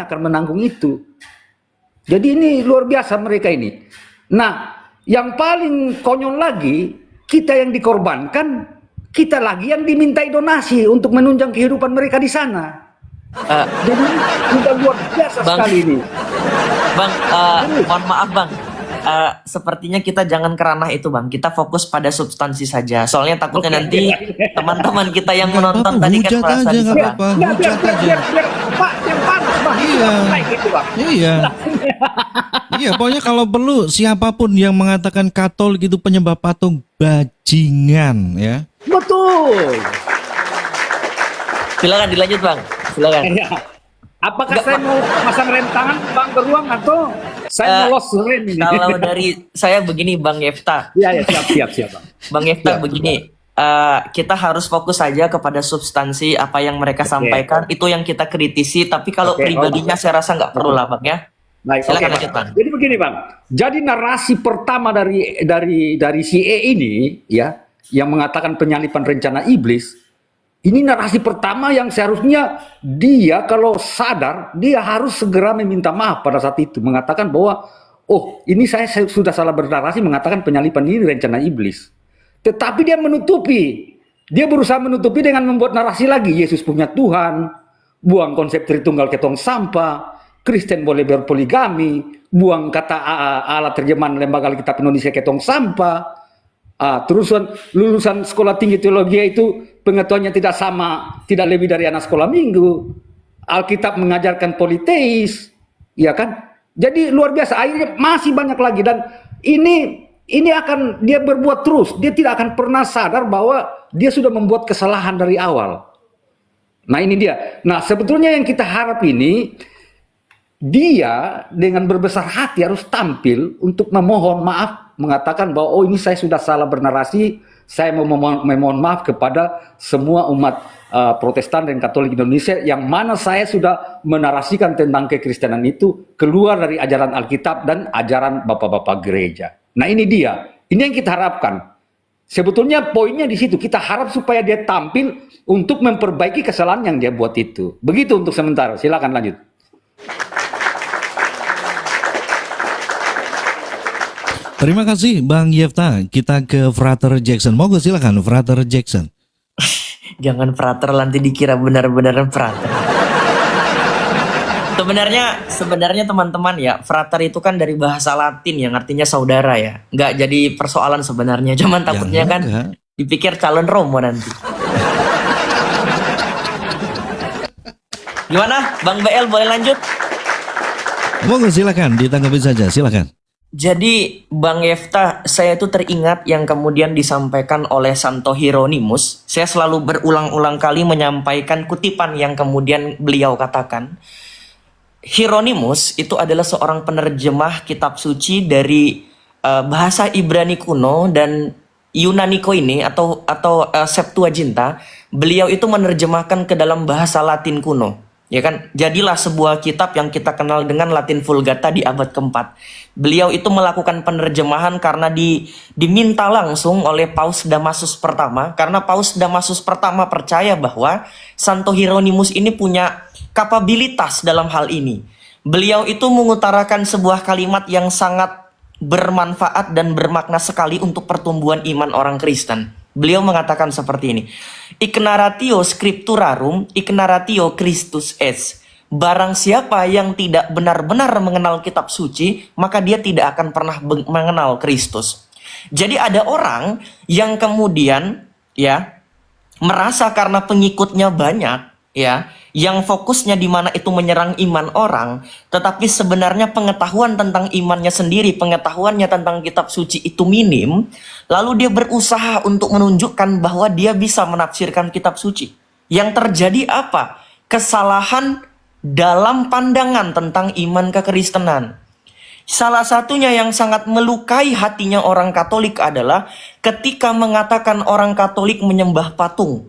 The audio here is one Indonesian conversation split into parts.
akan menanggung itu. Jadi ini luar biasa mereka ini. Nah, yang paling konyol lagi, kita yang dikorbankan, kita lagi yang dimintai donasi untuk menunjang kehidupan mereka di sana. Jadi sudah luar biasa sekali ini. Bang, mohon maaf Bang. Sepertinya kita jangan ke ranah itu Bang. Kita fokus pada substansi saja. Soalnya takutnya nanti teman-teman kita yang menonton tadi kan merasa diserang. Biar Pak yang panas Bang. Iya. Gitu, Bang. Iya. Iya, pokoknya kalau perlu siapapun yang mengatakan Katolik itu penyembah patung, bajingan ya. Betul. Silakan dilanjut Bang. Silakan. Ya. Apakah saya mau pasang rem tangan Bang Beruang atau saya mau lost rem ini? Kalau dari saya begini Bang Yefta. Iya, siap Bang. Bang Yefta Siap, begini. Kita harus fokus saja kepada substansi apa yang mereka sampaikan. Itu yang kita kritisi. Tapi kalau pribadinya saya rasa nggak perlu lah Bang ya. Baik, silakan lanjut Bang. Jadi begini Bang. Jadi narasi pertama dari si E ini ya, yang mengatakan penyalipan rencana iblis. Ini narasi pertama yang seharusnya dia kalau sadar, dia harus segera meminta maaf pada saat itu. Mengatakan bahwa, oh ini saya sudah salah bernarasi mengatakan penyalipan ini rencana iblis. Tetapi dia menutupi. Dia berusaha menutupi dengan membuat narasi lagi. Yesus punya Tuhan, buang konsep Tritunggal ke tong sampah, Kristen boleh berpoligami, buang kata alat terjemahan Lembaga Alkitab Indonesia ke tong sampah. Terusan lulusan sekolah tinggi teologi itu pengetahuannya tidak sama, tidak lebih dari anak sekolah minggu. Alkitab mengajarkan politeis, ya kan? Jadi luar biasa. Akhirnya masih banyak lagi dan ini akan dia berbuat terus. Dia tidak akan pernah sadar bahwa dia sudah membuat kesalahan dari awal. Nah ini dia. Nah sebetulnya yang kita harap ini dia dengan berbesar hati harus tampil untuk memohon maaf, mengatakan bahwa oh ini saya sudah salah bernarasi, saya memohon maaf kepada semua umat Protestan dan Katolik Indonesia yang mana saya sudah menarasikan tentang kekristenan itu keluar dari ajaran Alkitab dan ajaran bapak-bapak gereja. Nah ini dia, ini yang kita harapkan. Sebetulnya poinnya di situ, kita harap supaya dia tampil untuk memperbaiki kesalahan yang dia buat itu. Begitu untuk sementara, silakan lanjut. Terima kasih Bang Yefta. Kita ke Frater Jackson. Monggo silakan Frater Jackson. Jangan frater nanti dikira benar-benar frater. Sebenarnya teman-teman ya, frater itu kan dari bahasa Latin yang artinya saudara ya. Nggak jadi persoalan sebenarnya. Cuman takutnya kan dipikir calon Romo nanti. Gimana Bang BL, boleh lanjut? Monggo silakan ditanggapi saja, silakan. Jadi Bang Yefta, saya itu teringat yang kemudian disampaikan oleh Santo Hieronymus. Saya selalu berulang-ulang kali menyampaikan kutipan yang kemudian beliau katakan. Hieronymus itu adalah seorang penerjemah kitab suci dari bahasa Ibrani kuno dan Yunani Koine atau Septuaginta. Beliau itu menerjemahkan ke dalam bahasa Latin kuno. Ya kan, jadilah sebuah kitab yang kita kenal dengan Latin Vulgata di abad keempat. Beliau itu melakukan penerjemahan karena diminta langsung oleh Paus Damasus pertama, karena Paus Damasus pertama percaya bahwa Santo Hieronymus ini punya kapabilitas dalam hal ini. Beliau itu mengutarakan sebuah kalimat yang sangat bermanfaat dan bermakna sekali untuk pertumbuhan iman orang Kristen. Beliau mengatakan seperti ini. Ignaratio scripturarum, ignaratio Christus es. Barang siapa yang tidak benar-benar mengenal kitab suci, maka dia tidak akan pernah mengenal Kristus. Jadi ada orang yang kemudian ya merasa karena pengikutnya banyak ya, yang fokusnya di mana itu menyerang iman orang, tetapi sebenarnya pengetahuan tentang imannya sendiri, pengetahuannya tentang kitab suci itu minim, lalu dia berusaha untuk menunjukkan bahwa dia bisa menafsirkan kitab suci. Yang terjadi apa? Kesalahan dalam pandangan tentang iman kekristenan. Salah satunya yang sangat melukai hatinya orang Katolik adalah ketika mengatakan orang Katolik menyembah patung.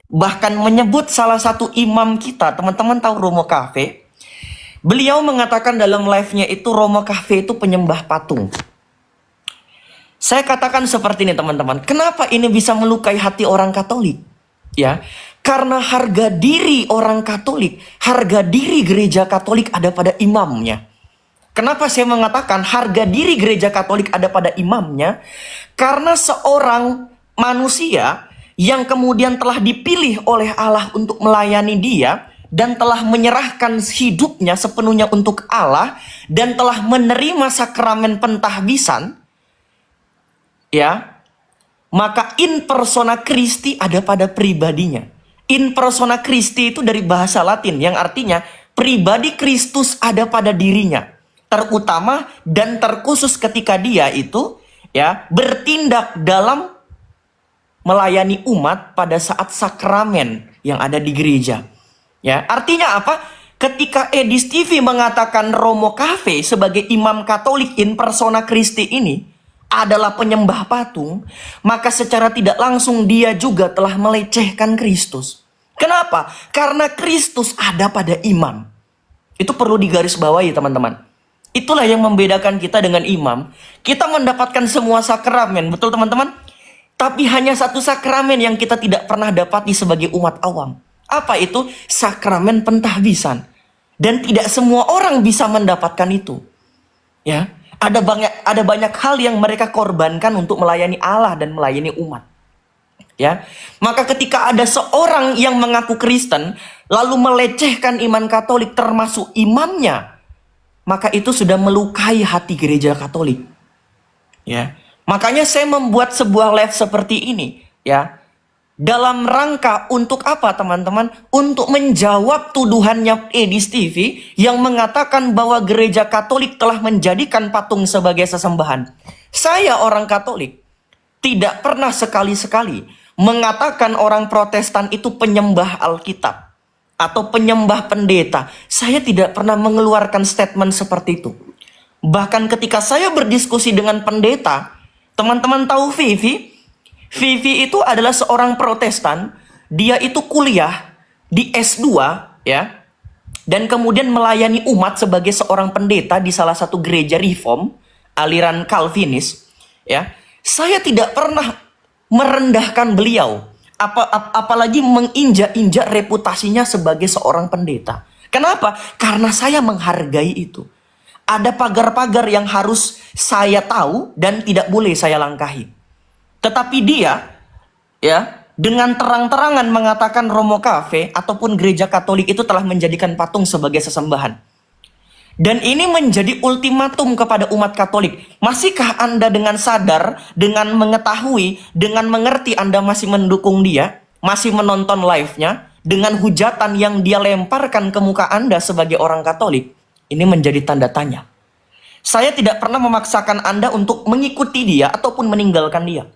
Bahkan menyebut salah satu imam kita, teman-teman tahu Romo Cafe? Beliau mengatakan dalam live-nya itu Romo Cafe itu penyembah patung. Saya katakan seperti ini teman-teman, kenapa ini bisa melukai hati orang Katolik? Ya, Karena harga diri orang Katolik, harga diri gereja Katolik ada pada imamnya. Kenapa saya mengatakan harga diri gereja Katolik ada pada imamnya? Karena seorang manusia yang kemudian telah dipilih oleh Allah untuk melayani Dia dan telah menyerahkan hidupnya sepenuhnya untuk Allah dan telah menerima sakramen pentahbisan, ya, maka in persona Christi ada pada pribadinya. In persona Christi itu dari bahasa Latin yang artinya pribadi Kristus ada pada dirinya. Terutama dan terkhusus ketika dia itu ya bertindak dalam melayani umat pada saat sakramen yang ada di gereja. Ya, artinya apa? Ketika Edis TV mengatakan Romo Cafe sebagai imam Katolik in persona Christi ini adalah penyembah patung, maka secara tidak langsung dia juga telah melecehkan Kristus. Kenapa? Karena Kristus ada pada imam. Itu perlu digarisbawahi, teman-teman. Itulah yang membedakan kita dengan imam. Kita mendapatkan semua sakramen, betul teman-teman? Tapi hanya satu sakramen yang kita tidak pernah dapati sebagai umat awam. Apa itu? Sakramen pentahbisan. Dan tidak semua orang bisa mendapatkan itu. Ya. Ada banyak hal yang mereka korbankan untuk melayani Allah dan melayani umat. Ya. Maka ketika ada seorang yang mengaku Kristen lalu melecehkan iman Katolik termasuk imamnya, maka itu sudah melukai hati gereja Katolik. Ya. Makanya saya membuat sebuah live seperti ini, ya. Dalam rangka untuk apa, teman-teman? Untuk menjawab tuduhannya Edis TV yang mengatakan bahwa gereja Katolik telah menjadikan patung sebagai sesembahan. Saya orang Katolik tidak pernah sekali-sekali mengatakan orang Protestan itu penyembah Alkitab atau penyembah pendeta. Saya tidak pernah mengeluarkan statement seperti itu. Bahkan ketika saya berdiskusi dengan pendeta, teman-teman tahu Vivi itu adalah seorang Protestan. Dia itu kuliah di S2 ya. Dan kemudian melayani umat sebagai seorang pendeta di salah satu gereja reform aliran Calvinis ya. Saya tidak pernah merendahkan beliau, apalagi menginjak-injak reputasinya sebagai seorang pendeta. Kenapa? Karena saya menghargai itu. Ada pagar-pagar yang harus saya tahu dan tidak boleh saya langkahi. Tetapi dia, ya, dengan terang-terangan mengatakan Romo Cafe ataupun gereja Katolik itu telah menjadikan patung sebagai sesembahan. Dan ini menjadi ultimatum kepada umat Katolik. Masihkah Anda dengan sadar, dengan mengetahui, dengan mengerti Anda masih mendukung dia, masih menonton live-nya, dengan hujatan yang dia lemparkan ke muka Anda sebagai orang Katolik? Ini menjadi tanda tanya. Saya tidak pernah memaksakan Anda untuk mengikuti dia ataupun meninggalkan dia.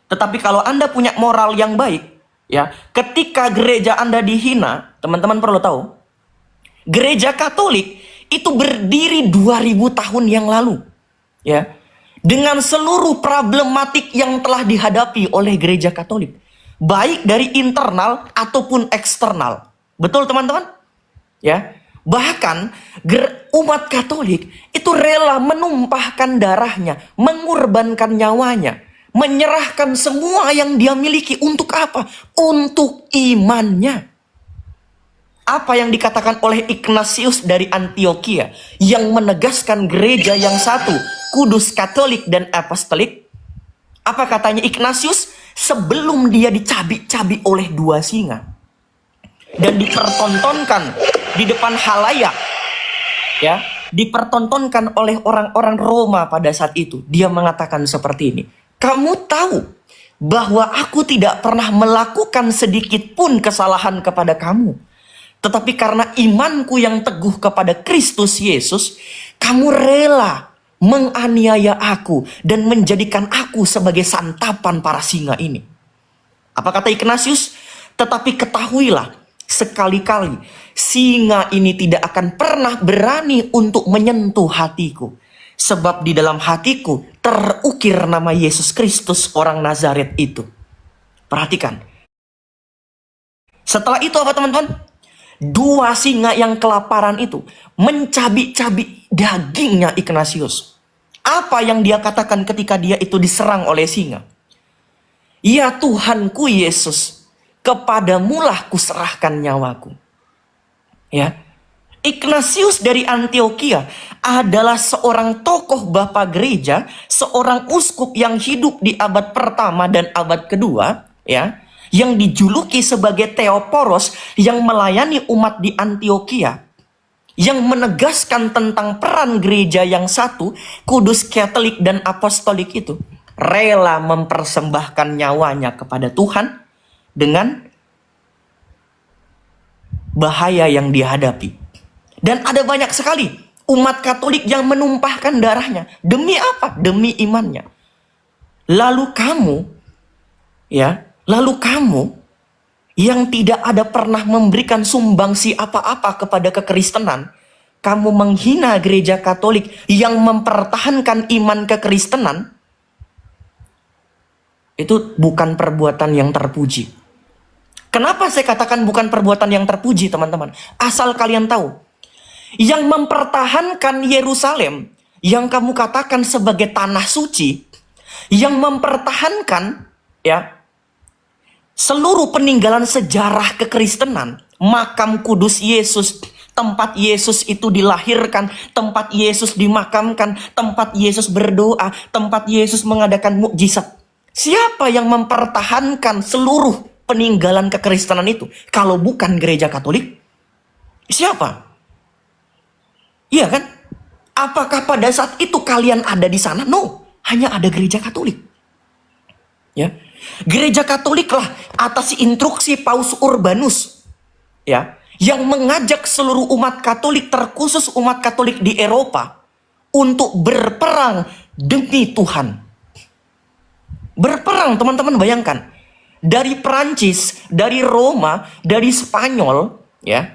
Tetapi kalau Anda punya moral yang baik, ya, ketika gereja Anda dihina, teman-teman perlu tahu, gereja Katolik itu berdiri 2000 tahun yang lalu, ya, dengan seluruh problematik yang telah dihadapi oleh gereja Katolik, baik dari internal ataupun eksternal. Betul, teman-teman? Ya. Bahkan umat Katolik itu rela menumpahkan darahnya, mengorbankan nyawanya, menyerahkan semua yang dia miliki untuk apa? Untuk imannya. Apa yang dikatakan oleh Ignatius dari Antioquia yang menegaskan gereja yang satu, kudus, Katolik, dan apostolik? Apa katanya Ignatius? Sebelum dia dicabik-cabik oleh dua singa dan dipertontonkan di depan halayak, ya, dipertontonkan oleh orang-orang Roma pada saat itu, dia mengatakan seperti ini. Kamu tahu bahwa aku tidak pernah melakukan sedikit pun kesalahan kepada kamu. Tetapi karena imanku yang teguh kepada Kristus Yesus, kamu rela menganiaya aku dan menjadikan aku sebagai santapan para singa ini. Apa kata Ignatius? Tetapi ketahuilah, sekali-kali singa ini tidak akan pernah berani untuk menyentuh hatiku. Sebab di dalam hatiku terukir nama Yesus Kristus orang Nazaret itu. Perhatikan. Setelah itu apa, teman-teman? Dua singa yang kelaparan itu mencabik-cabik dagingnya Ignatius. Apa yang dia katakan ketika dia itu diserang oleh singa? Ya Tuhanku Yesus, kepadamulah kuserahkan nyawaku. Ya. Ignatius dari Antioquia adalah seorang tokoh bapak gereja, seorang uskup yang hidup di abad pertama dan abad kedua, ya, yang dijuluki sebagai Theoporos, yang melayani umat di Antioquia, yang menegaskan tentang peran gereja yang satu, kudus, Katolik, dan apostolik itu, rela mempersembahkan nyawanya kepada Tuhan dengan bahaya yang dihadapi. Dan ada banyak sekali umat Katolik yang menumpahkan darahnya. Demi apa? Demi imannya. Lalu kamu yang tidak ada pernah memberikan sumbangsi apa-apa kepada kekristenan, kamu menghina gereja Katolik yang mempertahankan iman kekristenan, itu bukan perbuatan yang terpuji. Kenapa saya katakan bukan perbuatan yang terpuji, teman-teman? Asal kalian tahu, yang mempertahankan Yerusalem, yang kamu katakan sebagai tanah suci, yang mempertahankan, ya, seluruh peninggalan sejarah kekristenan, makam kudus Yesus, tempat Yesus itu dilahirkan, tempat Yesus dimakamkan, tempat Yesus berdoa, tempat Yesus mengadakan mukjizat. Siapa yang mempertahankan seluruh peninggalan kekristenan itu? Kalau bukan gereja Katolik, siapa? Iya kan? Apakah pada saat itu kalian ada di sana? No, hanya ada gereja Katolik. Ya, gereja Katoliklah atas instruksi Paus Urbanus, ya, yang mengajak seluruh umat Katolik, terkhusus umat Katolik di Eropa, untuk berperang demi Tuhan. Berperang, teman-teman, bayangkan, dari Perancis, dari Roma, dari Spanyol, ya,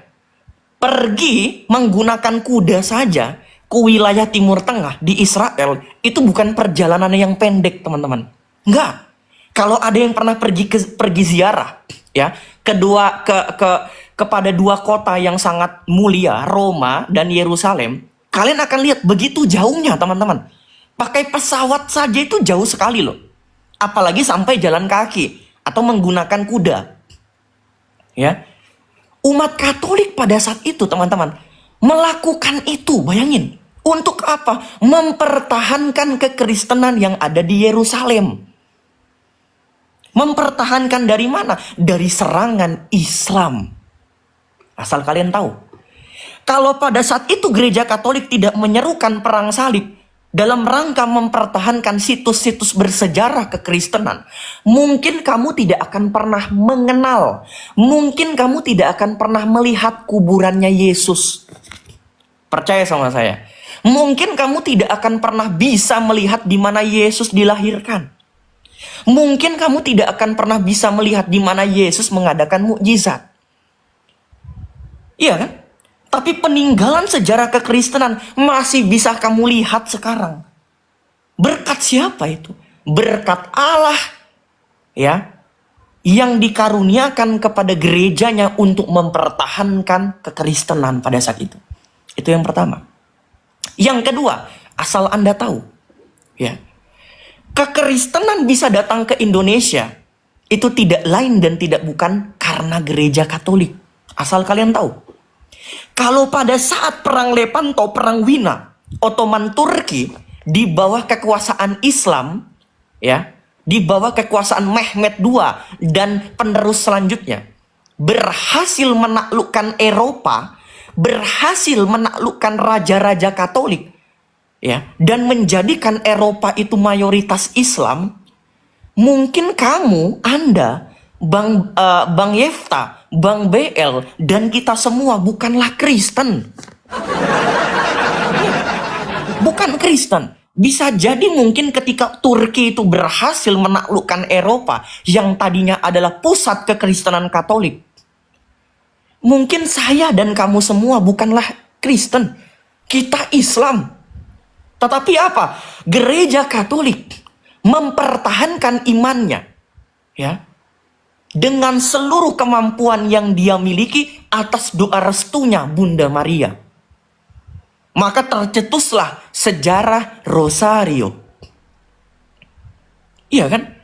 pergi menggunakan kuda saja ke wilayah Timur Tengah di Israel, itu bukan perjalanan yang pendek, teman-teman. Enggak. Kalau ada yang pernah pergi ziarah, ya, kepada dua kota yang sangat mulia, Roma dan Yerusalem, kalian akan lihat begitu jauhnya, teman-teman. Pakai pesawat saja itu jauh sekali loh. Apalagi sampai jalan kaki atau menggunakan kuda. Ya. Umat Katolik pada saat itu, teman-teman, melakukan itu, bayangin. Untuk apa? Mempertahankan kekristenan yang ada di Yerusalem. Mempertahankan dari mana? Dari serangan Islam. Asal kalian tahu. Kalau pada saat itu gereja Katolik tidak menyerukan perang salib dalam rangka mempertahankan situs-situs bersejarah kekristenan, mungkin kamu tidak akan pernah mengenal, mungkin kamu tidak akan pernah melihat kuburannya Yesus. Percaya sama saya. Mungkin kamu tidak akan pernah bisa melihat di mana Yesus dilahirkan. Mungkin kamu tidak akan pernah bisa melihat di mana Yesus mengadakan mukjizat. Iya kan? Tapi peninggalan sejarah kekristenan masih bisa kamu lihat sekarang. Berkat siapa itu? Berkat Allah, ya, yang dikaruniakan kepada gerejanya untuk mempertahankan kekristenan pada saat itu. Itu yang pertama. Yang kedua, asal Anda tahu, ya, kekristenan bisa datang ke Indonesia itu tidak lain dan tidak bukan karena gereja Katolik. Asal kalian tahu. Kalau pada saat perang Lepanto, perang Wina, Ottoman Turki di bawah kekuasaan Islam, ya, di bawah kekuasaan Mehmed II dan penerus selanjutnya, berhasil menaklukkan Eropa, berhasil menaklukkan raja-raja Katolik, ya, dan menjadikan Eropa itu mayoritas Islam. Mungkin kamu, Anda, Bang Yefta, Bang BL, dan kita semua bukanlah Kristen. Bukan Kristen. Bisa jadi mungkin ketika Turki itu berhasil menaklukkan Eropa yang tadinya adalah pusat kekristenan Katolik, mungkin saya dan kamu semua bukanlah Kristen. Kita Islam. Tetapi apa? Gereja Katolik mempertahankan imannya, ya, dengan seluruh kemampuan yang dia miliki atas doa restunya Bunda Maria. Maka tercetuslah sejarah Rosario. Iya kan?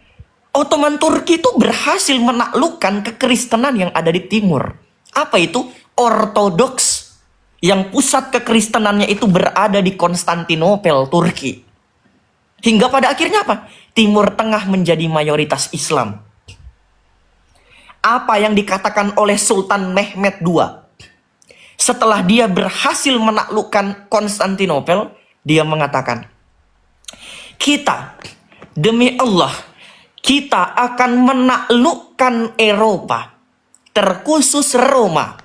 Ottoman Turki itu berhasil menaklukkan kekristenan yang ada di timur. Apa itu? Ortodoks. Yang pusat kekristenannya itu berada di Konstantinopel, Turki. Hingga pada akhirnya apa? Timur Tengah menjadi mayoritas Islam. Apa yang dikatakan oleh Sultan Mehmed II? Setelah dia berhasil menaklukkan Konstantinopel, dia mengatakan, kita, demi Allah, kita akan menaklukkan Eropa, terkhusus Roma,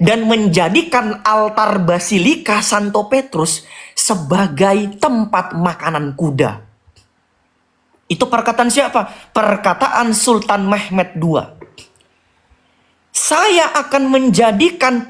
dan menjadikan altar Basilika Santo Petrus sebagai tempat makanan kuda. Itu perkataan siapa? Perkataan Sultan Mehmed II. Saya akan menjadikan